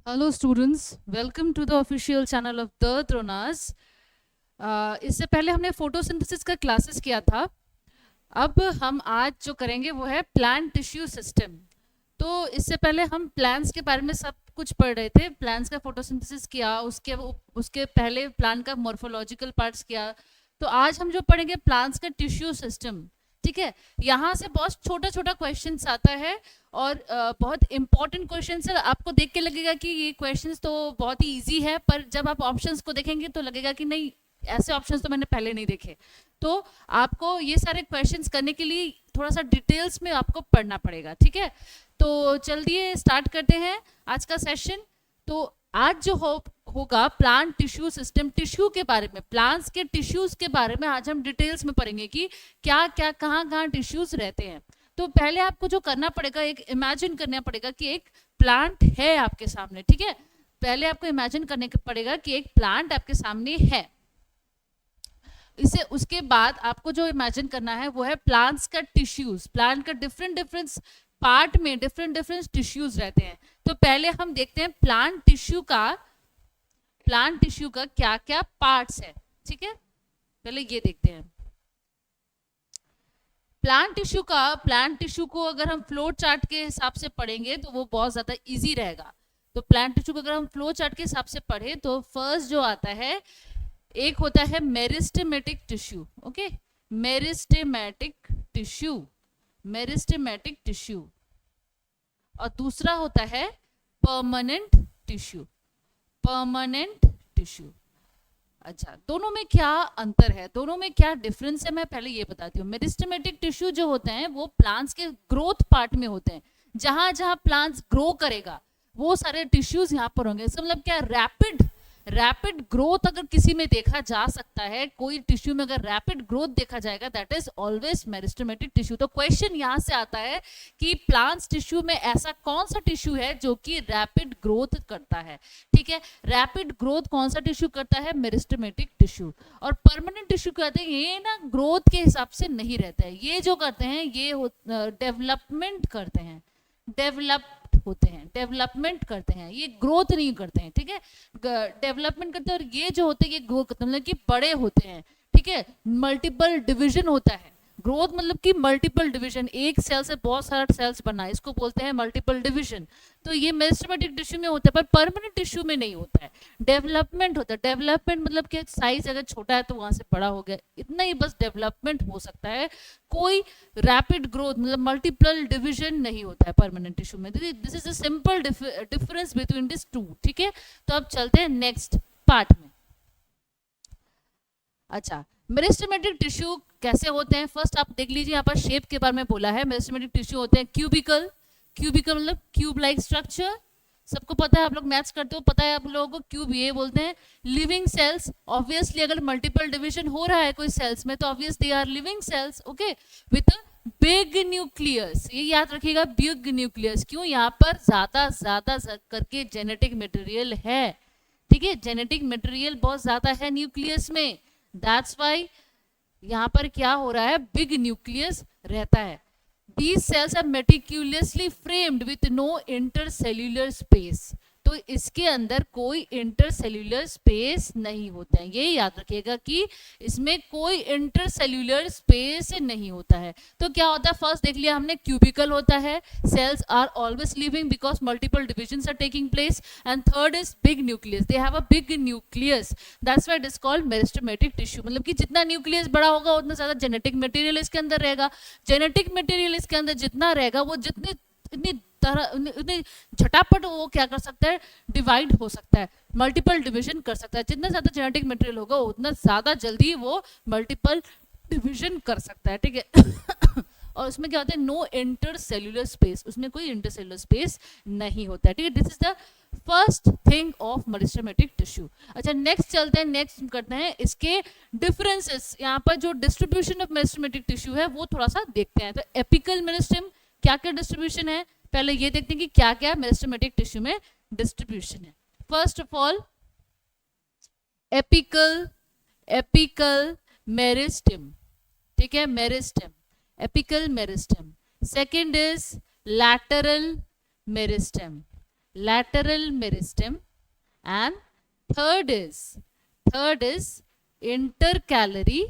Hello students, welcome to the official channel of the Dronas. इससे पहले हमने फोटोसिंथेसिस का क्लासेस किया था। अब हम आज जो करेंगे वो है प्लांट टिश्यू सिस्टम। तो इससे पहले हम प्लांट्स के बारे में सब कुछ पढ़ रहे थे। प्लांट्स का फोटोसिंथेसिस किया, उसके पहले प्लांट का मॉर्फोलॉजिकल पार्ट्स किया। तो आज हम जो पढ़ेंगे प्लांट्स का टिश्यू सिस्टम। ठीक है, यहाँ से बहुत छोटा छोटा क्वेश्चन आता है और बहुत इंपॉर्टेंट क्वेश्चन है। आपको देख के लगेगा कि ये क्वेश्चंस तो बहुत ही इजी है, पर जब आप ऑप्शंस को देखेंगे तो लगेगा कि नहीं, ऐसे ऑप्शंस तो मैंने पहले नहीं देखे। तो आपको ये सारे क्वेश्चंस करने के लिए थोड़ा सा डिटेल्स में आपको पढ़ना पड़ेगा। ठीक है, तो चलिए स्टार्ट करते हैं आज का सेशन। तो आज जो होगा प्लांट टिश्यू सिस्टम, टिश्यू के बारे में, प्लांट्स के टिश्यूज के बारे में आज हम डिटेल्स में पढ़ेंगे कि क्या क्या कहाँ कहाँ टिश्यूज रहते हैं। तो पहले आपको जो करना पड़ेगा, एक इमेजिन करना पड़ेगा कि एक प्लांट है आपके सामने। ठीक है, पहले आपको इमेजिन करने पड़ेगा कि एक प्लांट आपके सामने है। इसे उसके बाद आपको जो इमेजिन करना है वो है प्लांट्स का टिश्यूज। प्लांट का डिफरेंट डिफरेंट पार्ट में डिफरेंट डिफरेंट टिश्यूज रहते हैं। तो पहले हम देखते हैं प्लांट टिश्यू का क्या क्या पार्ट्स है। ठीक है, पहले ये देखते हैं प्लांट टिश्यू को अगर हम फ्लो चार्ट के हिसाब से पढ़ेंगे तो वो बहुत ज्यादा इजी रहेगा। तो प्लांट टिश्यू को अगर हम फ्लो चार्ट के हिसाब से पढ़े तो फर्स्ट जो आता है, एक होता है meristematic tissue. Okay, meristematic tissue और दूसरा होता है परमानेंट टिश्यू। अच्छा, दोनों में क्या अंतर है, दोनों में क्या डिफरेंस है, मैं पहले ये बताती हूँ। मेरिस्टेमेटिक टिश्यू जो होते हैं वो प्लांट्स के ग्रोथ पार्ट में होते हैं। जहां जहां प्लांट्स ग्रो करेगा वो सारे टिश्यूज यहाँ पर होंगे। इसका मतलब क्या, रैपिड ग्रोथ अगर किसी में देखा जा सकता है, कोई टिश्यू में अगर रैपिड ग्रोथ देखा जाएगा, that is always meristematic tissue. तो क्वेश्चन यहां से आता है कि प्लांट्स टिश्यू में ऐसा कौन सा टिश्यू है जो कि रैपिड ग्रोथ करता है। ठीक है, रैपिड ग्रोथ कौन सा टिश्यू करता है, मेरिस्टेमेटिक टिश्यू। और परमानेंट टिश्यू कहते हैं ये ना ग्रोथ के हिसाब से नहीं रहता है, ये जो करते हैं ये डेवलपमेंट करते हैं, डेवलपमेंट करते हैं, ये ग्रोथ नहीं करते हैं। ठीक है, डेवलपमेंट करते हैं। और ये जो होते हैं ये ग्रोथ करते हैं, मतलब कि बड़े होते हैं। ठीक है, मल्टीपल डिवीजन होता है। ग्रोथ मतलब कि मल्टीपल डिवीजन, एक सेल से बहुत सारा सेल्स बनना, इसको बोलते हैं मल्टीपल डिवीजन। तो ये मेरिस्टेमेटिक टिश्यू में होता है, पर परमानेंट टिश्यू में नहीं होता है। डेवलपमेंट होता है। डेवलपमेंट मतलब कि साइज अगर छोटा है तो वहां से बड़ा हो गया, इतना ही बस डेवलपमेंट हो सकता है। कोई रैपिड ग्रोथ मतलब मल्टीपल डिवीजन नहीं होता है परमानेंट टिश्यू में। This is a simple difference between this two. ठीक है, तो अब चलते हैं नेक्स्ट पार्ट में। अच्छा, मेरिस्टेमेटिक टिश्यू कैसे होते हैं, फर्स्ट आप देख लीजिए। यहाँ पर शेप के बारे में बोला है। मेरिस्टेमेटिक टिश्यू होते हैं क्यूबिकल मतलब क्यूब लाइक स्ट्रक्चर। सबको पता है, आप लोग मैथ्स करते हो, पता है आप लोगों को क्यूब ये बोलते हैं। लिविंग सेल्स, ऑब्वियसली अगर मल्टीपल डिवीजन हो रहा है कोई सेल्स में तो obvious they are living cells. Okay, with big nucleus, ये याद रखिएगा, बिग न्यूक्लियस। क्यों, यहाँ पर ज्यादा करके जेनेटिक मटेरियल है। ठीक है, जेनेटिक मटेरियल बहुत ज्यादा है न्यूक्लियस में, दैट्स वाई यहाँ पर क्या हो रहा है, बिग न्यूक्लियस रहता है। These cells are meticulously framed with no intercellular space. तो इसके अंदर कोई इंटरसेल्यूलर स्पेस नहीं होता है, ये याद रखिएगा कि इसमें कोई इंटरसेल्यूलर स्पेस नहीं होता है। तो क्या होता है, फर्स्ट देख लिया हमने, क्यूबिकल होता है, cells are always living because multiple divisions are taking place. And third is big nucleus, they have a big nucleus, that's why it is called meristematic tissue. मतलब कि जितना न्यूक्लियस बड़ा होगा उतना ज्यादा जेनेटिक मटेरियल इसके अंदर रहेगा। जेनेटिक मटेरियल इसके अंदर जितना रहेगा वो जितनी इतनी झटापट वो क्या कर सकता है, डिवाइड हो सकता है, मल्टीपल डिवीजन कर सकता है। जितना ज्यादा जेनेटिक मटेरियल होगा उतना ज्यादा जल्दी वो मल्टीपल डिवीजन कर सकता है। ठीक है और उसमें क्या होता है, नो इंटरसेल्यूलर स्पेस, उसमें कोई इंटरसेल्यूलर स्पेस नहीं होता है। ठीक है, this is the first thing of meristematic tissue. अच्छा, नेक्स्ट चलते हैं, नेक्स्ट करते हैं इसके डिफरेंसेस। यहाँ पर जो डिस्ट्रीब्यूशन ऑफ मेरिस्टेमेटिक टिश्यू है वो थोड़ा सा देखते हैं। तो एपिकल मेरिस्टेम, क्या क्या डिस्ट्रीब्यूशन है, पहले ये देखते हैं कि क्या क्या मेरिस्टेमेटिक टिश्यू में डिस्ट्रीब्यूशन है। First of all apical meristem. ठीक है, meristem, apical meristem. Second is lateral meristem, lateral meristem, and third is intercalary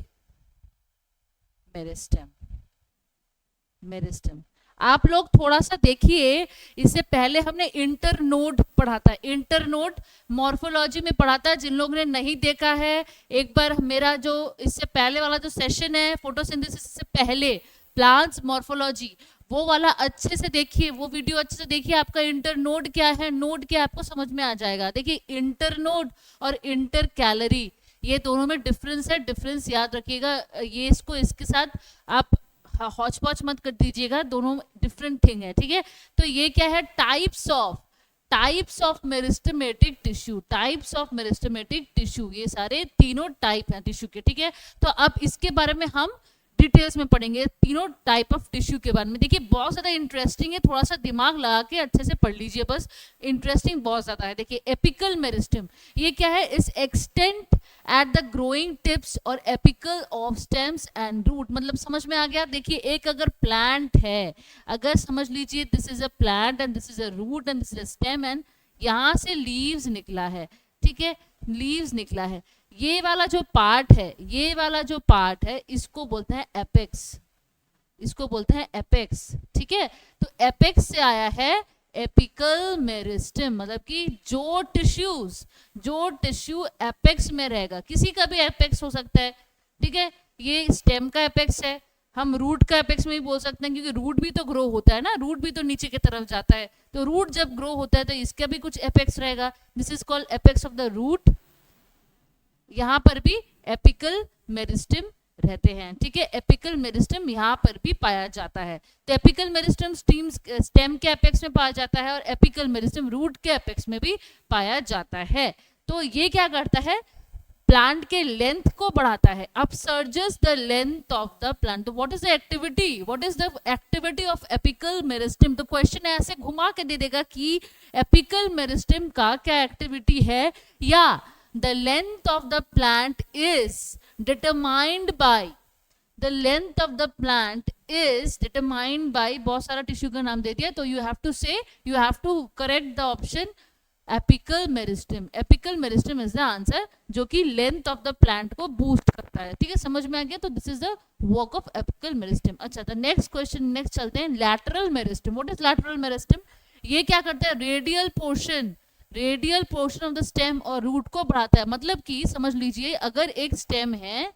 meristem. आप लोग थोड़ा सा देखिए, इससे पहले हमने इंटरनोड पढ़ा था, इंटरनोड मॉर्फोलॉजी में पढ़ा था। जिन लोगों ने नहीं देखा है, एक बार मेरा जो इससे पहले वाला जो सेशन है फोटोसिंथेसिस से पहले प्लांट्स मॉर्फोलॉजी, वो वाला अच्छे से देखिए, वो वीडियो अच्छे से देखिए। आपका इंटरनोड क्या है, नोड क्या है, आपको समझ में आ जाएगा। देखिए इंटरनोड और इंटरकैलरी, ये दोनों में डिफरेंस है, डिफरेंस याद रखिएगा। ये इसको इसके साथ आप हॉच पॉच मत कर दीजिएगा, दोनों डिफरेंट थिंग है, ठीक है। तो ये क्या है, types of meristematic tissue, types of meristematic tissue, ये सारे तीनों टाइप हैं टिश्यू के, ठीक है। तो अब इसके बारे में हम डिटेल्स में पढ़ेंगे, तीनों टाइप ऑफ टिश्यू के बारे में। देखिए बहुत ज़्यादा इंटरेस्टिंग है, थोड़ा सा दिमाग लगा के अच्छे से पढ़ लीजिए, बस इंटरेस्टिंग बहुत ज़्यादा है। देखिए एपिकल मेरिस्टम, ये क्या है, इस extent at the growing tips और apical of stems and root, मतलब समझ में आ गया। देखिए एक अगर प्लांट है, अगर समझ लीजिए this is a plant and this is a root and this is a stem, and यहाँ से लीव्स निकला है, ठीक है, लीव्स निकला है। ये वाला जो पार्ट है, ये वाला जो पार्ट है, इसको बोलते हैं एपेक्स, इसको बोलते हैं एपेक्स, ठीक है। तो एपेक्स से आया है एपिकल मेरिस्टम, मतलब कि जो टिश्यू एपेक्स में रहेगा, किसी का भी एपेक्स हो सकता है, ठीक है। ये स्टेम का एपेक्स है, हम रूट का एपेक्स में भी बोल सकते हैं, क्योंकि रूट भी तो ग्रो होता है ना, रूट भी तो नीचे की तरफ जाता है। तो रूट जब ग्रो होता है तो इसका भी कुछ एपेक्स रहेगा, this is called apex of the root. यहाँ पर भी एपिकल मेरिस्टम रहते हैं, ठीक है। एपिकल मेरिस्टम यहाँ पर भी पाया जाता है। तो एपिकल मेरिस्टम स्टेम के एपेक्स में पाया जाता है और एपिकल मेरिस्टम रूट के एपेक्स में भी पाया जाता है। तो ये क्या करता है, प्लांट के लेंथ को बढ़ाता है, upsurges the length of the plant. तो what is the activity, what is the activity of apical meristem. तो क्वेश्चन ऐसे घुमा के दे देगा कि एपिकल मेरिस्टम का क्या एक्टिविटी है, या the length of the plant is determined by बहुत सारा टिश्यू का नाम दे दिया, तो you have to correct the option apical meristem. Apical meristem is the answer, जो कि लेंथ ऑफ द प्लांट को बूस्ट करता है, ठीक है, समझ में आ गया। तो this is the work of apical meristem. अच्छा, तो नेक्स्ट क्वेश्चन, नेक्स्ट चलते हैं, lateral meristem. What is lateral meristem, ये क्या करता है, radial portion of the stem और रूट को बढ़ाता है। मतलब कि समझ लीजिए अगर एक स्टेम है,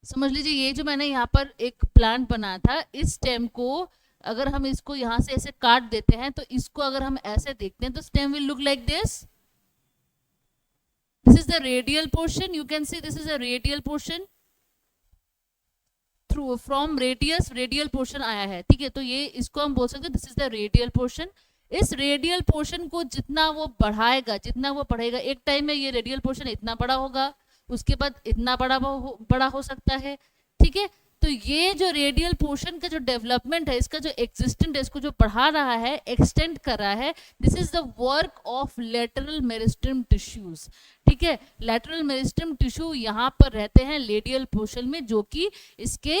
समझ लीजिए ये जो मैंने यहाँ पर एक प्लांट बनाया था, इस स्टेम को अगर हम इसको यहाँ से ऐसे काट देते हैं, तो इसको अगर हम ऐसे देखते हैं तो stem will look like this is the radial portion, you can see this is a radial portion, through from radius radial portion आया है, ठीक है। तो ये इसको हम बोल सकते हैं this is the radial portion. इस रेडियल पोर्शन को जितना वो बढ़ाएगा, जितना वो बढ़ेगा, एक टाइम में ये रेडियल पोर्शन इतना बड़ा होगा, उसके बाद इतना बड़ा हो सकता है, ठीक है। तो ये जो रेडियल पोर्शन का जो डेवलपमेंट है, इसका जो एग्जिस्टेंट है, इसको जो बढ़ा रहा है, एक्सटेंड कर रहा है, this is the work of lateral meristem tissues, ठीक है। लेटरल मेरिस्टम टिश्यू यहाँ पर रहते हैं रेडियल पोर्शन में, जो कि इसके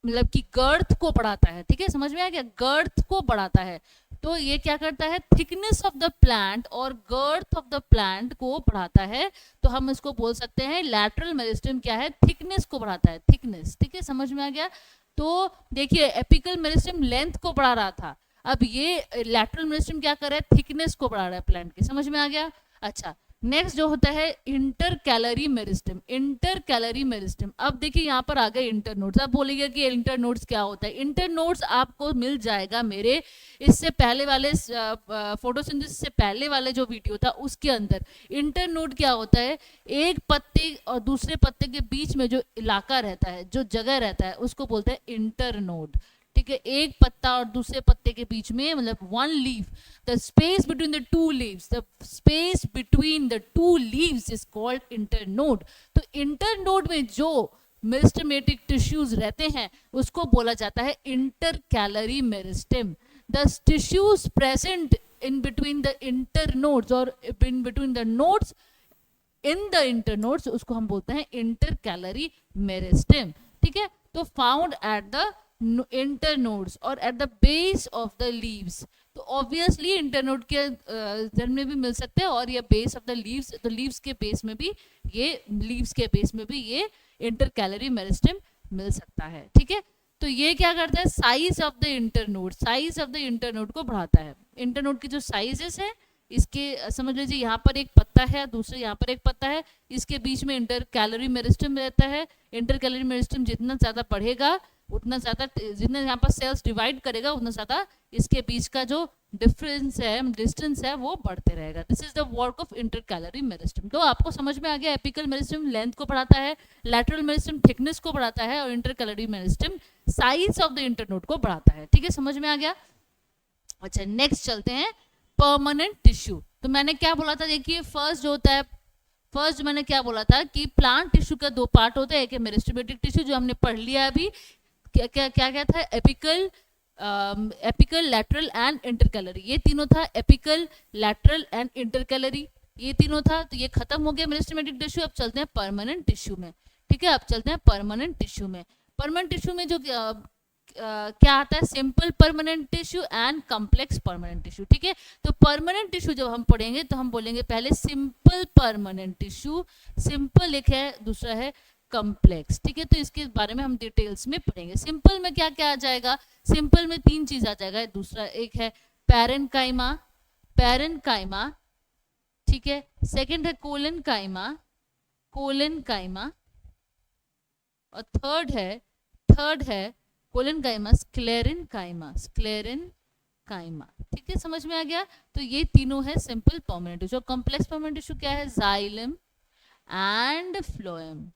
मतलब कि गर्थ को बढ़ाता है, ठीक है, समझ में आ गया, गर्थ को बढ़ाता है। तो ये क्या करता है, थिकनेस ऑफ द प्लांट और गर्थ ऑफ द प्लांट को बढ़ाता है। तो हम इसको बोल सकते हैं लैटरल मेरिस्टम क्या है, थिकनेस को बढ़ाता है, थिकनेस, ठीक है, समझ में आ गया। तो देखिए एपिकल मेरिस्टम लेंथ को बढ़ा रहा था, अब ये लैटरल मेरिस्टम क्या कर रहा है, थिकनेस को बढ़ा रहा है प्लांट की, समझ में आ गया। अच्छा, नेक्स्ट जो होता है इंटरकैलरी मेरिस्टम। इंटरकैलरी मेरिस्टम, अब देखिए यहाँ पर आ गए इंटरनोड्स। अब बोलेगा कि इंटरनोड्स क्या होता है। इंटरनोड्स आपको मिल जाएगा मेरे इससे पहले वाले फोटोसिंथेसिस से पहले वाले जो वीडियो था उसके अंदर। इंटरनोड क्या होता है, एक पत्ते और दूसरे पत्ते के बीच में जो इलाका रहता है, जो जगह रहता है, उसको बोलते हैं इंटरनोड, ठीक है। एक पत्ता और दूसरे पत्ते के बीच में, मतलब one leaf, the space between the two leaves, the space between the two leaves is called internode. तो इंटरनोड में जो मेरिस्टेमेटिक टिश्यूज रहते हैं उसको बोला जाता है intercalary meristem. The tissues present in between the internodes और in between the nodes in the internodes, उसको हम बोलते हैं इंटरकैलरी मेरिस्टम, ठीक है। तो found at the internodes or at the base of the leaves, तो ऑब्वियसली इंटरनोड के जड़ में भी मिल सकते हैं, और ये बेस ऑफ द लीव्स, तो लीव्स के बेस में भी ये इंटर कैलरी मेरिस्टेम मिल सकता है। ठीक है, तो ये क्या करता है, साइज ऑफ द इंटरनोड को बढ़ाता है। इंटरनोड की जो साइजेस है, इसके समझ लीजिए यहाँ पर एक पत्ता है, दूसरे यहाँ पर एक पत्ता है, इसके बीच में इंटर कैलरी मेरिस्टेम रहता है। इंटर कैलरी मेरिस्टेम जितना ज़्यादा बढ़ेगा, उतना ज़्यादा, जितना यहाँ पर सेल्स डिवाइड करेगा, उतना ज़्यादा इसके बीच का जो डिस्टेंस है वो बढ़ते रहेगा। This is the work of inter calorie meristem. तो आपको समझ में आ गया, एपिकल मेरिस्टेम लेंथ को बढ़ाता है, लैटरल मेरिस्टेम थिकनेस को बढ़ाता है, और inter calorie meristem size of the internode को बढ़ाता है। ठीक है, समझ में आ गया। अच्छा, नेक्स्ट चलते हैं, परमानेंट टिश्यू। तो मैंने क्या बोला था, देखिए फर्स्ट जो होता है, फर्स्ट मैंने क्या बोला था कि प्लांट टिश्यू का दो पार्ट होता है, एक है मेरिस्टेमेटिक टिश्यू जो हमने पढ़ लिया अभी, क्या था, एपिकल, लैटरल एंड इंटरकैलरी, ये तीनों था, एपिकल, लैटरल एंड इंटरकैलरी, ये तीनों था। तो ये खत्म हो गया मेरिस्टेमेटिक टिश्यू। अब चलते हैं परमानेंट टिश्यू में। ठीक है, अब चलते हैं परमानेंट टिश्यू में। परमानेंट टिश्यू में जो क्या आता है, simple permanent tissue and complex permanent tissue. ठीक है, तो परमानेंट टिश्यू जब हम पढ़ेंगे तो हम बोलेंगे पहले सिंपल परमानेंट टिश्यू, सिंपल एक है, दूसरा है कॉम्प्लेक्स। ठीक है, तो इसके बारे में हम डिटेल्स में पढ़ेंगे। सिंपल में क्या क्या आ जाएगा, सिंपल में तीन चीज आ जाएगा, दूसरा एक है पैरेन्काइमा, ठीक है, सेकंड है कोलेनकाइमा, और थर्ड है कोलेनकाइमा, स्क्लेरेनकाइमा। ठीक है, समझ में आ गया। तो ये तीनों है simple permanent tissue. Complex permanent tissue क्या है, xylem and phloem,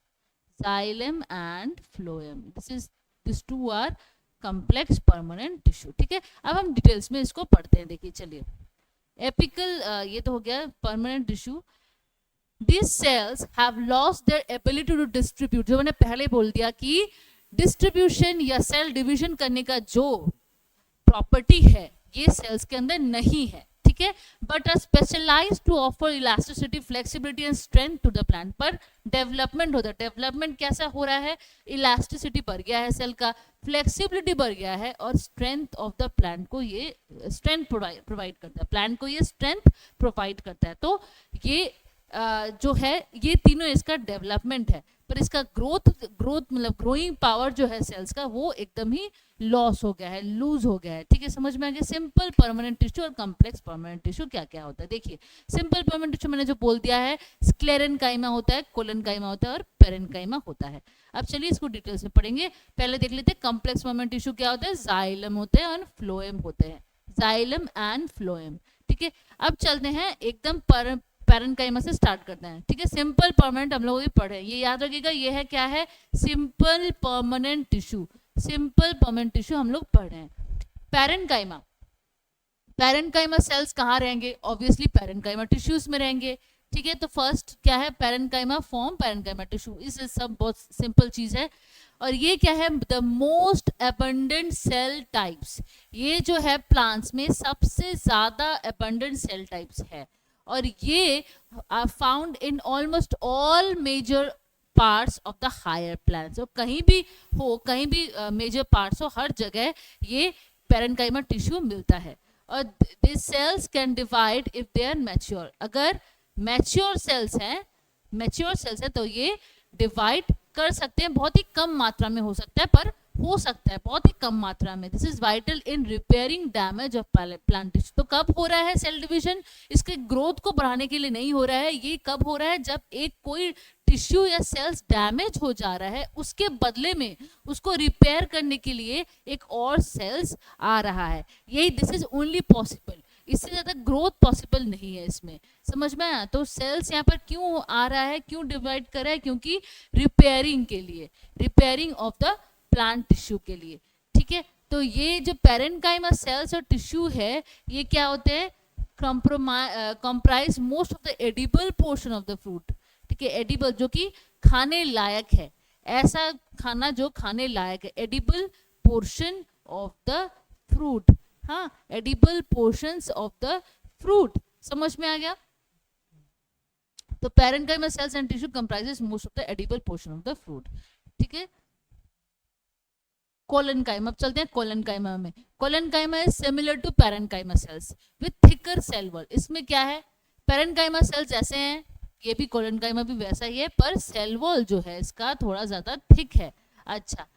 this two are complex permanent tissue. ठीक है, अब हम डिटेल्स में इसको पढ़ते हैं। देखिए चलिए, एपिकल, ये तो हो गया permanent tissue. These cells have lost their ability to distribute, जो मैंने पहले बोल दिया कि डिस्ट्रीब्यूशन या सेल डिवीजन करने का जो प्रॉपर्टी है ये सेल्स के अंदर नहीं है। ठीक है, but are specialised to offer elasticity, flexibility and strength to the plant. पर डेवलपमेंट होता है, डेवलपमेंट कैसा हो रहा है, इलास्टिसिटी बढ़ गया है सेल का, फ्लेक्सिबिलिटी बढ़ गया है, और स्ट्रेंथ ऑफ द प्लांट को ये स्ट्रेंथ प्रोवाइड करता है, प्लांट को ये स्ट्रेंथ प्रोवाइड करता है। तो ये जो है, ये तीनों इसका डेवलपमेंट है, पर इसका ग्रोथ मतलब ग्रोइंग पावर जो है सेल्स का, वो एकदम ही लॉस हो गया है, लूज हो गया है। ठीक है, समझ में आ गया। सिंपल परमानेंट टिश्यू और कॉम्प्लेक्स परमानेंट टिश्यू क्या क्या होता है। देखिए, सिंपल परमानेंट टिश्यू मैंने जो बोल दिया है, स्क्लेरेनकाइमा होता है, कोलेनकाइमा होता है, और पेरेन्काइमा होता है। अब चलिए इसको डिटेल्स में पढ़ेंगे। पहले देख लेते हैं कॉम्प्लेक्स परमानेंट टिश्यू क्या होता है, जाइलम होते हैं और फ्लोएम होते हैं, जाइलम एंड फ्लोएम। ठीक है, अब चलते हैं एकदम पैरेन्काइमा से स्टार्ट करते हैं। ठीक है, सिंपल परमानेंट हम लोग भी पढ़े, ये याद रखिएगा, ये है क्या है, simple permanent tissue, simple permanent tissue हम लोग पढ़ रहे हैं। पैरेन्काइमा सेल्स कहाँ रहेंगे, ऑब्वियसली पैरेन्काइमा टिश्यूज में रहेंगे। ठीक है, तो फर्स्ट क्या है, पैरेन्काइमा फॉर्म पैरेन्काइमा टिश्यू, इस सब बहुत सिंपल चीज है। और ये क्या है, the most abundant cell types, ये जो है प्लांट्स में सबसे ज्यादा एबंडेंट सेल टाइप्स है, और ये are found in almost all major parts of the higher plants. और कहीं भी मेजर पार्ट्स हो, हर जगह ये पैरेन्काइमा टिश्यू मिलता है। और this cells can divide if they are mature, अगर मैच्योर सेल्स हैं तो ये डिवाइड कर सकते हैं, बहुत ही कम मात्रा में हो सकता है, पर हो सकता है बहुत ही कम मात्रा में। This is vital in repairing damage of plant tissue. तो कब हो रहा है सेल डिवीजन, इसके ग्रोथ को बढ़ाने के लिए नहीं हो रहा है, ये कब हो रहा है, जब एक कोई टिश्यू या सेल्स डैमेज हो जा रहा है, उसके बदले में उसको रिपेयर करने के लिए एक और सेल्स आ रहा है। यही दिस इज ओनली पॉसिबल, इससे ज्यादा ग्रोथ पॉसिबल नहीं है इसमें, समझ में आया। तो सेल्स यहाँ पर क्यों आ रहा है, क्यों डिवाइड कर रहा है, क्योंकि रिपेयरिंग के लिए, repairing of the plant tissue के लिए। ठीक है, तो ये जो पैरेन्काइमा सेल्स और टिश्यू है, ये क्या होते हैं, comprise most of the edible portion of the fruit. ठीक है, एडिबल जो कि खाने लायक है, ऐसा खाना जो खाने लायक है, edible portion of the fruit. हाँ, edible portions of the fruit, समझ में आ गया। तो parenchyma cells and tissue comprises most of the edible portion of the fruit. ठीक है, कोलेनकाइमा। अब चलते हैं कोलेनकाइमा में। Collenchyma is similar to parenchyma cells with thicker cell wall. इसमें क्या है, पैरेन्काइमा सेल्स जैसे हैं, ये भी कोलेनकाइमा भी वैसा ही है, पर सेल वॉल जो है इसका थोड़ा ज्यादा थिक है। अच्छा,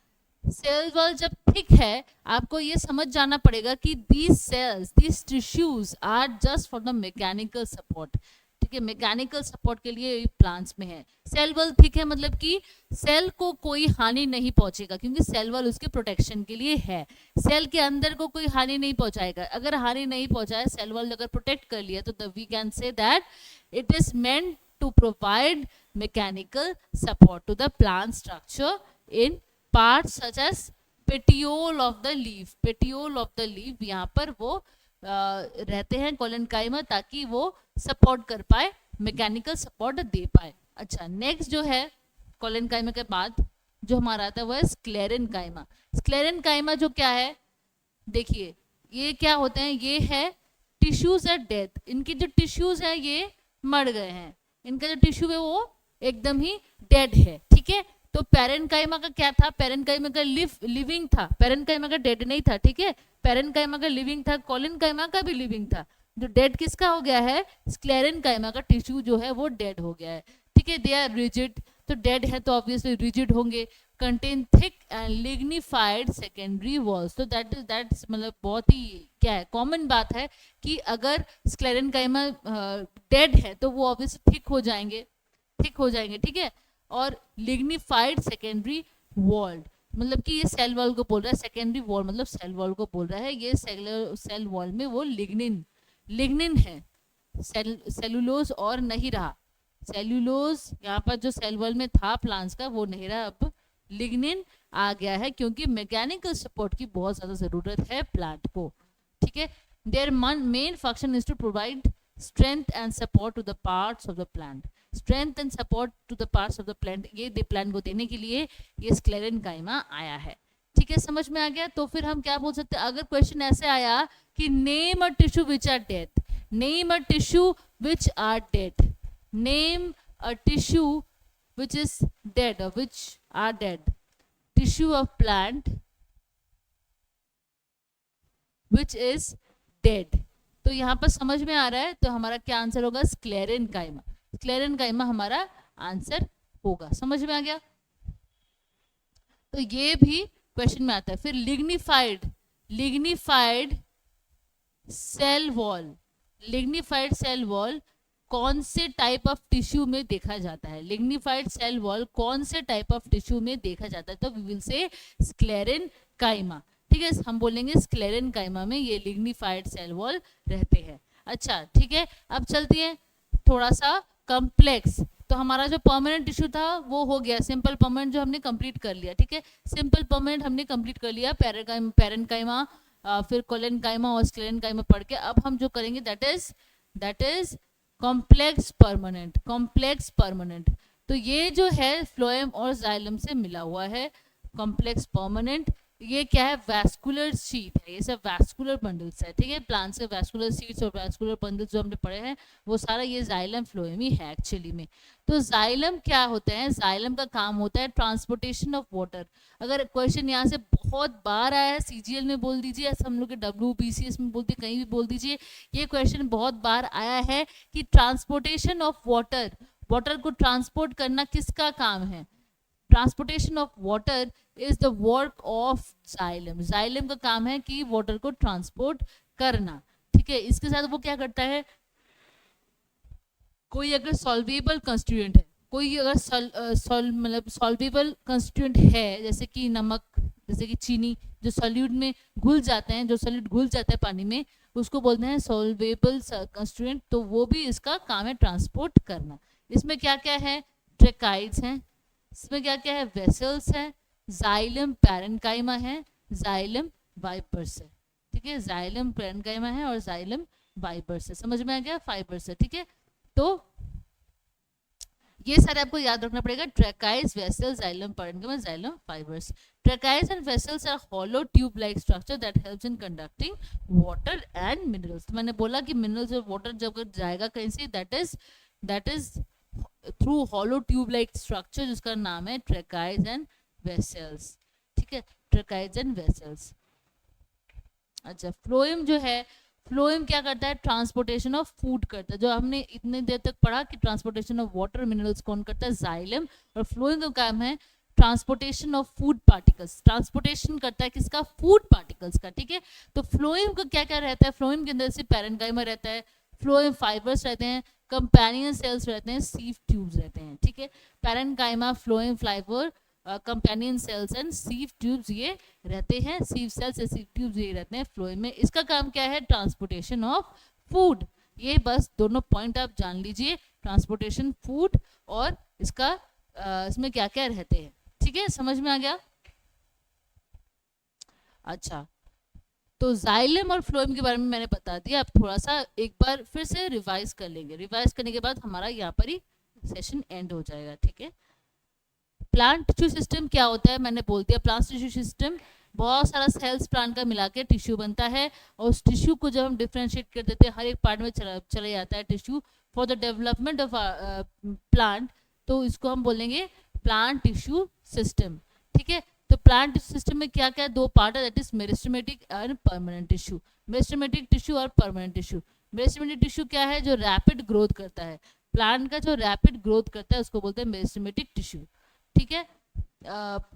सेल वॉल जब थिक है, आपको ये समझ जाना पड़ेगा कि these cells, these tissues are just for the mechanical support. ठीक है, मैकेनिकल सपोर्ट के लिए प्लांट्स में है। सेल वॉल थिक है मतलब कि सेल को कोई हानि नहीं पहुंचेगा, क्योंकि सेल वॉल उसके प्रोटेक्शन के लिए है। सेल के अंदर को कोई हानि नहीं पहुंचाएगा। अगर हानि नहीं पहुंचाए, सेल वॉल अगर प्रोटेक्ट कर लिया, तो we can say that it is meant to provide mechanical support to the plant structure in parts such as petiole of the leaf. Petiole of the leaf, यहाँ पर वो रहते हैं कोलेनकाइमा, ताकि वो सपोर्ट कर पाए, मैकेनिकल सपोर्ट दे पाए। अच्छा, नेक्स्ट जो है कोलेनकाइमा के बाद जो हमारा आता है वो है स्क्लेरेनकाइमा। स्क्लेरेनकाइमा जो क्या है, देखिए ये क्या होते हैं, ये है टिश्यूज एट डेथ। इनके जो टिश्यूज है ये मर गए हैं, इनका जो टिश्यू है वो एकदम ही डेड है। ठीक है, तो पैरेन्काइमा का क्या था, पैरेन्काइमा का लिविंग था, पैरेन्काइमा का डेड नहीं था। ठीक है, पैरेन्काइमा का लिविंग था, कोलेनकाइमा का भी लिविंग था। जो डेड किसका हो गया है, स्क्लेरेनकाइमा का टिश्यू जो है वो डेड हो गया है। ठीक है, दे आर रिजिड, तो डेड है तो ऑब्वियसली रिजिड होंगे। Contain thick and lignified secondary walls, तो दैट्स मतलब बहुत ही क्या है, कॉमन बात है कि अगर स्क्लेरेनकाइमा डेड है तो वो ऑब्वियसली थिक हो जाएंगे, थिक हो जाएंगे। ठीक है, और लिग्निफाइड सेकेंडरी वॉल मतलब कि ये सेल वॉल को बोल रहा है, सेकेंडरी वॉल मतलब सेल वॉल को बोल रहा है। ये सेल वॉल में वो लिग्निन है, सेलुलोज और नहीं रहा। सेलुलोज यहाँ पर जो सेल वॉल में था प्लांट्स का वो नहीं रहा, अब लिग्निन आ गया है, क्योंकि मैकेनिकल सपोर्ट की बहुत ज्यादा जरूरत है प्लांट को। ठीक है, their main function is to provide strength and support to the parts of the plant, strength and support to the parts of the plant, ये प्लांट को देने के लिए ये स्क्लेरेनकाइमा आया है। ठीक है, समझ में आ गया। तो फिर हम क्या बोल सकते हैं, अगर क्वेश्चन ऐसे आया कि name a tissue which are dead, name a tissue which are dead, name a tissue which is dead और which are dead, tissue of plant which is dead. तो यहाँ पर समझ में आ रहा है, तो हमारा क्या आंसर होगा, स्क्लेरेनकाइमा। स्क्लेरेनकाइमा हमारा आंसर होगा, समझ में आ गया। तो ये भी क्वेश्चन में आता है। फिर lignified cell wall, lignified cell wall कौन से टाइप ऑफ टिश्यू में देखा जाता है, लिग्निफाइड सेल वॉल कौन से टाइप ऑफ टिश्यू में देखा जाता है, तो वी विल से स्क्लेरेनकाइमा। ठीक है, हम बोलेंगे स्क्लेरेनकाइमा में ये लिग्निफाइड सेल वॉल रहते हैं। अच्छा, ठीक है, अब चलती है थोड़ा सा कॉम्प्लेक्स। तो हमारा जो परमानेंट टिश्यू था वो हो गया, सिंपल परमानेंट जो हमने कंप्लीट कर लिया। ठीक है, सिंपल परमानेंट हमने कंप्लीट कर लिया, पैरेन्काइमा, फिर कोलेनकाइमा और स्क्लेरेनकाइमा पढ़ के। अब हम जो करेंगे that is complex permanent. Complex permanent, तो ये जो है फ्लोएम और जाइलम से मिला हुआ है। कॉम्प्लेक्स परमानेंट ये क्या है, वैस्कुलर शीट है, ये सब वैस्कुलर बंडल्स है। ठीक है, प्लांट्स के वैस्कुलर शीट्स और वैस्कुलर बंडल्स जो हमने पढ़े हैं वो सारा ये जाइलम फ्लोएम ही है एक्चुअली में। तो जाइलम क्या होता है, जाइलम का काम होता है ट्रांसपोर्टेशन ऑफ वाटर। अगर क्वेश्चन यहाँ से बहुत बार आया है, सीजीएल में बोल दीजिए, ऐसा हम लोग के WBCS में बोलते, कहीं भी बोल दीजिए, ये क्वेश्चन बहुत बार आया है कि ट्रांसपोर्टेशन ऑफ वाटर, वाटर को ट्रांसपोर्ट करना किसका काम है। Transportation of water is the work of xylem. Xylem का काम है कि वाटर को ट्रांसपोर्ट करना। ठीक है, इसके साथ वो क्या करता है, कोई अगर सॉल्वेबल कंस्टिट्यूएंट है, कोई अगर मतलब सॉल्वेबल कंस्टिट्यूएंट है, जैसे कि नमक, जैसे कि चीनी, जो सॉल्यूट में घुल जाते हैं, जो सॉल्यूट घुल जाता है पानी में, उसको बोलते हैं सॉल्वेबल कंस्टिट्यूएंट। तो वो भी इसका काम है ट्रांसपोर्ट करना। इसमें क्या क्या है, ट्रेकाइड्स हैं, इसमें क्या क्या है, वेसल्स है, जाइलम पैरेन्काइमा है, जाइलम वाइपर्स है। ठीक है, जाइलम पैरेन्काइमा है और जाइलम वाइपर्स है। समझ में आ गया, फाइबर्स है। ठीक है, तो ये सारे आपको याद रखना पड़ेगा, tracheids, vessels, xylem parenchyma, xylem fibres. Tracheids and vessels are hollow tube like structure that helps in conducting water and minerals। तो मैंने बोला कि मिनरल्स और वाटर जब जाएगा कहीं से, that is through hollow tube like structure जिसका नाम है ट्रेकाइज एंड वेसल्स। ठीक है, ट्रकाइज एंड वेसल्स। अच्छा, फ्लोएम जो है, फ्लोएम क्या करता है, ट्रांसपोर्टेशन ऑफ फूड करता है। जो हमने इतने देर तक पढ़ा कि ट्रांसपोर्टेशन ऑफ वाटर मिनरल्स कौन करता है, जाइलम, और फ्लोएम का काम है transportation of food particles, transportation करता है किसका, फूड पार्टिकल्स का। ठीक है, तो फ्लोएम का क्या क्या रहता है, फ्लोएम के अंदर से पैरेन्काइमा रहता है, फ्लोएम फाइबर्स रहते हैं, कंपेनियन सेल्स रहते हैं, सीव ट्यूब्स रहते हैं। ठीक है, parenchyma, phloem fibre, companion cells and sieve tubes ये रहते हैं, सीव सेल्स एंड सीव ट्यूब्स ये रहते हैं फ्लोएम में। इसका काम क्या है, ट्रांसपोर्टेशन ऑफ फूड। ये बस दोनों पॉइंट आप जान लीजिए, ट्रांसपोर्टेशन फूड और इसका इसमें क्या क्या रहते हैं। ठीक है, समझ में आ गया। अच्छा, तो जाइलम और फ्लोएम के बारे में मैंने बता दिया। अब थोड़ा सा एक बार फिर से रिवाइज कर लेंगे, रिवाइज करने के बाद हमारा यहाँ पर ही सेशन एंड हो जाएगा। ठीक है, प्लांट टिश्यू सिस्टम क्या होता है, मैंने बोल दिया। प्लांट टिश्यू सिस्टम बहुत सारा सेल्स प्लांट का मिला के टिश्यू बनता है, और उस टिश्यू को जब हम डिफ्रेंशिएट कर देते हैं, हर एक पार्ट में चला जाता है tissue for the development of plant, तो इसको हम बोलेंगे प्लांट टिश्यू सिस्टम। ठीक है, तो प्लांट टिश्यू सिस्टम में क्या क्या है, दो पार्ट है, that is meristematic and permanent tissue. Meristematic tissue और परमानेंट टिश्यू। मेरिस्टेमेटिक टिश्यू क्या है, जो रैपिड ग्रोथ करता है, प्लांट का जो रैपिड ग्रोथ करता है उसको बोलते हैं मेरिस्टेमेटिक टिश्यू। ठीक है,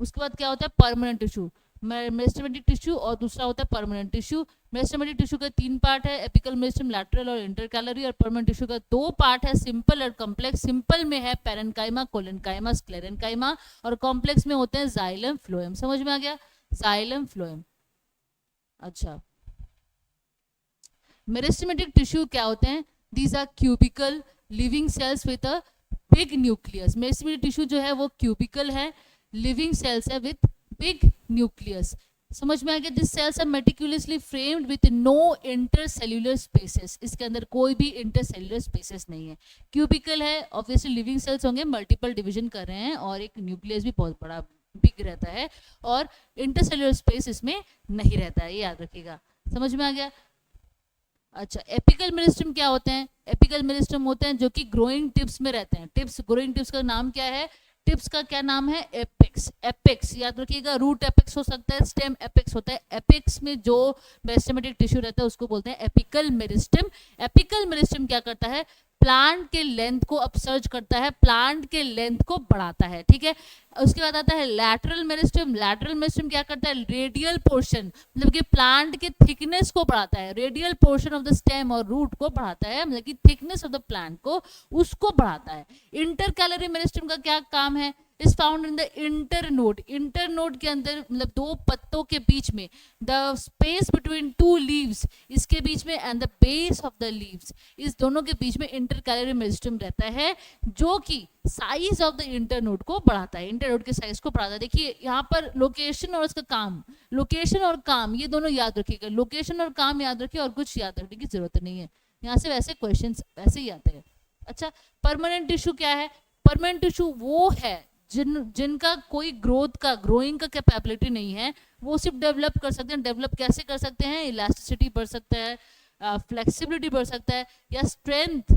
उसके बाद क्या होता है, परमानेंट टिश्यू। मेरिस्टेमेटिक टिश्यू और दूसरा होता है परमानेंट टिश्यू। मेरिस्टेमेटिक टिश्यू का 3 पार्ट है, एपिकल मेरिस्टेम, लैटरल और इंटरकैलरी। और परमानेंट टिश्यू का 2 पार्ट है, सिंपल और कॉम्प्लेक्स। सिंपल में है पैरेन्काइमा, कोलेनकाइमा, स्क्लेरेन्काइमा, और कॉम्प्लेक्स में होते हैं जाइलम, फ्लोएम। समझ में आ गया, जाइलम, फ्लोएम। अच्छा, मेरिस्टेमेटिक टिश्यू क्या होते हैं, these are cubical living cells with a big nucleus. Meristematic tissue जो है वो क्यूबिकल है, लिविंग सेल्स है विद बिग न्यूक्लियस। समझ में आ गया, this cells are meticulously framed with no intercellular spaces. इसके अंदर कोई भी इंटरसेल्युलर स्पेसेस नहीं है, क्यूबिकल है, ऑब्वियसली लिविंग सेल्स होंगे, मल्टीपल डिवीजन कर रहे हैं, और एक न्यूक्लियस भी बहुत बड़ा बिग रहता है, और इंटरसेल्युलर स्पेस इसमें नहीं रहता है, ये याद रखिएगा। समझ में आ गया। अच्छा, एपिकल मेरिस्टेम क्या होते हैं, एपिकल मेरिस्टेम होते हैं जो कि ग्रोइंग टिप्स में रहते हैं। टिप्स, ग्रोइंग टिप्स का नाम क्या है, टिप्स का क्या नाम है, एपेक्स। एपेक्स याद रखिएगा, रूट एपेक्स हो सकता है, स्टेम एपेक्स होता है। एपेक्स में जो मेरिस्टेमेटिक टिश्यू रहता है उसको बोलते हैं एपिकल मेरिस्टेम। एपिकल मेरिस्टेम क्या करता है, प्लांट के लेंथ को अपसर्ज करता है, प्लांट के लेंथ को बढ़ाता है। ठीक है, उसके बाद आता है लैटरल मेरिस्टेम। लैटरल मेरिस्टेम क्या करता है, रेडियल पोर्शन, मतलब कि प्लांट के थिकनेस को बढ़ाता है, radial portion of the stem और रूट को बढ़ाता है, मतलब कि थिकनेस ऑफ द प्लांट को उसको बढ़ाता है। इंटरकैलरी मेरिस्टेम का क्या काम है, is found in the internode. Internode के अंदर मतलब 2 पत्तों के बीच में, द स्पेस बिटवीन 2 लीव्स, इसके बीच में, and the base of the leaves, इस दोनों के बीच में इंटरकैलरी मेरिस्टेम रहता है, जो कि साइज ऑफ द इंटरनोड को बढ़ाता है, इंटरनोड के साइज को बढ़ाता है। देखिए यहाँ पर लोकेशन और इसका काम, लोकेशन और काम ये दोनों याद रखिएगा, लोकेशन और काम याद रखिए, और कुछ याद रखने की जरूरत नहीं है, यहाँ से वैसे क्वेश्चंस वैसे ही आते हैं। अच्छा, परमानेंट टिश्यू क्या है, परमानेंट टिश्यू वो है जिनका कोई ग्रोथ का, ग्रोइंग का कैपेबिलिटी नहीं है, वो सिर्फ डेवलप कर सकते हैं। डेवलप कैसे कर सकते हैं, इलास्टिसिटी बढ़ सकता है, फ्लेक्सिबिलिटी बढ़ सकता है, या स्ट्रेंथ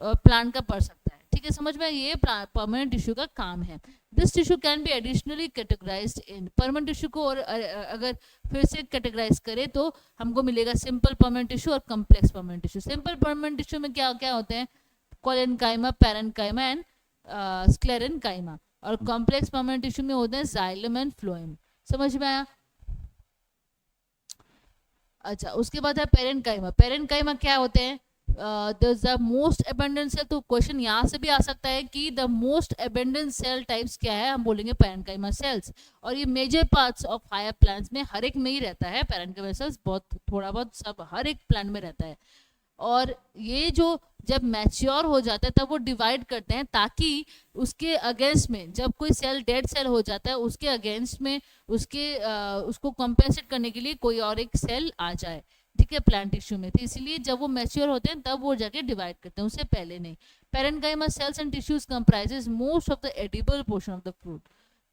प्लांट का बढ़ सकता है। ठीक है, समझ में, ये परमानेंट टिश्यू का काम है। This tissue can be additionally categorised in, permanent tissue को और अगर फिर से कैटेगराइज करें तो हमको मिलेगा सिंपल परमानेंट टिश्यू और complex permanent tissue. Simple permanent tissue में क्या क्या होते हैं, कोलेनकाइमा, पैरेन्काइमा एंड स्क्लेरेन्काइमा, और कॉम्प्लेक्स परमानेंट टिश्यू में होते हैं जाइलम एंड फ्लोएम। समझ में आया। अच्छा, उसके बाद है पैरेन्काइमा। पैरेन्काइमा क्या होते हैं, द मोस्ट अबंडेंट सेल, तो क्वेश्चन यहाँ से भी आ सकता है कि the most abundant cell types क्या है, हम बोलेंगे पैरेन्काइमा सेल्स। और ये major parts of higher plants में हर एक में ही रहता है पैरेन्काइमा सेल्स, बहुत थोड़ा बहुत सब हर एक प्लांट में रहता है। और ये जो जब मैच्योर हो जाता है तब वो डिवाइड करते हैं, ताकि उसके अगेंस्ट में जब कोई सेल डेड सेल हो जाता है उसके अगेंस्ट में उसको कॉम्पेंसेट करने के लिए कोई और एक सेल आ जाए। ठीक है, प्लांट टिश्यू में, तो इसीलिए जब वो मैच्योर होते हैं तब वो जाके डिवाइड करते हैं, उससे पहले नहीं। Parenchyma cells and tissues comprises most of the edible portion of the fruit.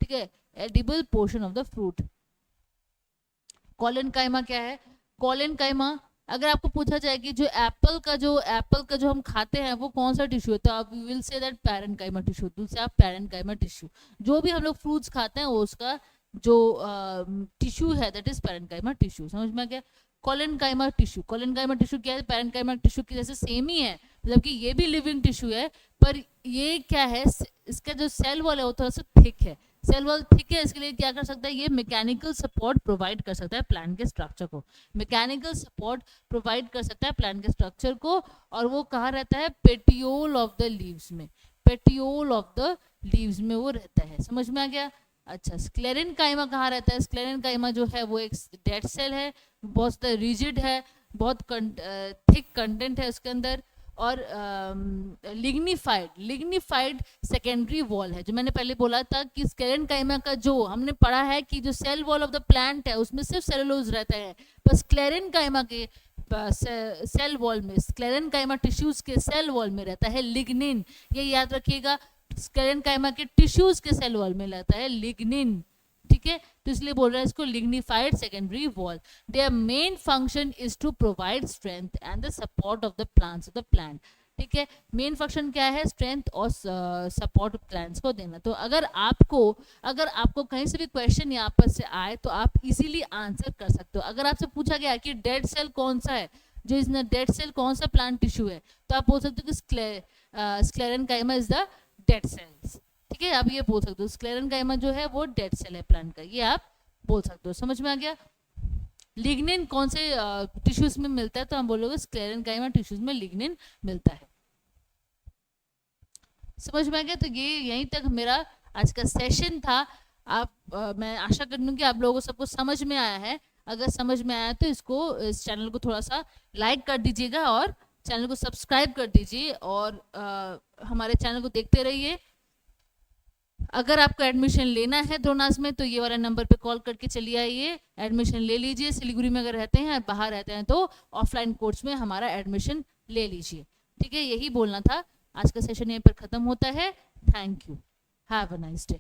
ठीक है, edible portion of the fruit. Collenchyma क्या है, कोलेनकाइमा अगर आपको पूछा जाए कि जो एप्पल का जो हम खाते हैं वो कौन सा टिश्यू है, तो आप will say that parenchyma tissue, दूसरा पैरेन्काइमा टिश्यू। जो भी हम लोग फ्रूट्स खाते हैं वो उसका जो टिश्यू है दैट इज पैरेन्काइमा टिश्यू, समझ में आ गया। कोलेनकाइमा टिश्यू, कोलेनकाइमा टिश्यू क्या है, पैरेन्काइमा टिश्यू की जैसे सेम ही है, मतलब कि ये भी लिविंग टिश्यू है, पर ये क्या है, इसका जो सेल वॉल है वो थोड़ा सा थिक है, सेल वॉल थिक है, इसके लिए क्या कर सकता है, ये मैकेनिकल सपोर्ट प्रोवाइड कर सकता है प्लांट के स्ट्रक्चर को, मैकेनिकल सपोर्ट प्रोवाइड कर सकता है प्लांट के स्ट्रक्चर को, और वो कहाँ रहता है, पेटियोल ऑफ द लीव्स में, पेटियोल ऑफ द लीव्स में वो रहता है, समझ में आ गया। अच्छा, स्क्लेरेनकाइमा कहाँ रहता है, स्क्लेरेनकाइमा जो है वो एक डेड सेल है, बहुत रिजिड है, बहुत थिक कंटेंट है उसके अंदर, और लिग्निफाइड सेकेंडरी वॉल है, जो मैंने पहले बोला था कि स्क्लेरेनकाइमा का जो हमने पढ़ा है कि जो cell wall of the plant है उसमें सिर्फ सेलुलोज रहता है, पर स्क्लेरेनकाइमा के सेल वॉल में, स्क्लेरेनकाइमा टिश्यूज के सेल वॉल में रहता है लिग्निन, ये याद रखिएगा, स्क्लेरेनकाइमा के टिश्यूज के सेल वॉल में रहता है लिग्निन, ठीक है, तो इसलिए बोल रहा है इसको lignified secondary wall. Their main function is to provide strength and the support of the plants of the plant, ठीक है, मेन फंक्शन क्या है, स्ट्रेंथ और सपोर्ट प्लांट्स को देना। तो अगर आपको कहीं से भी क्वेश्चन यहाँ पर से आए तो आप इजीली आंसर कर सकते हो। अगर आपसे पूछा गया कि डेड सेल कौन सा है, जो इस डेड सेल कौन सा प्लांट टिश्यू है, तो आप बोल सकते हो कि sclerenchyma is the dead cells, ठीक है, आप ये बोल सकते हो स्क्लेरेनकाइमा जो है वो डेड सेल है प्लांट का, ये आप बोल सकते हो, समझ में आ गया। लिग्निन कौन से टिश्यूज में मिलता है, तो हम बोलोगे स्क्लेरेनकाइमा टिश्यूज में लिग्निन मिलता है, समझ में आ गया। तो ये यहीं तक मेरा आज का सेशन था। मैं आशा करूँगी आप लोगों को सबको समझ में आया है। अगर समझ में आया तो इस चैनल को थोड़ा सा लाइक कर दीजिएगा और चैनल को सब्सक्राइब कर दीजिए, और हमारे चैनल को देखते रहिए। अगर आपको एडमिशन लेना है द्रोणास में तो ये वाला नंबर पे कॉल करके चलिए आइए, एडमिशन ले लीजिए। सिलीगुड़ी में अगर रहते हैं, बाहर रहते हैं, तो ऑफलाइन कोर्स में हमारा एडमिशन ले लीजिए, ठीक है, यही बोलना था। आज का सेशन यहीं पर खत्म होता है। Thank you, have a nice day.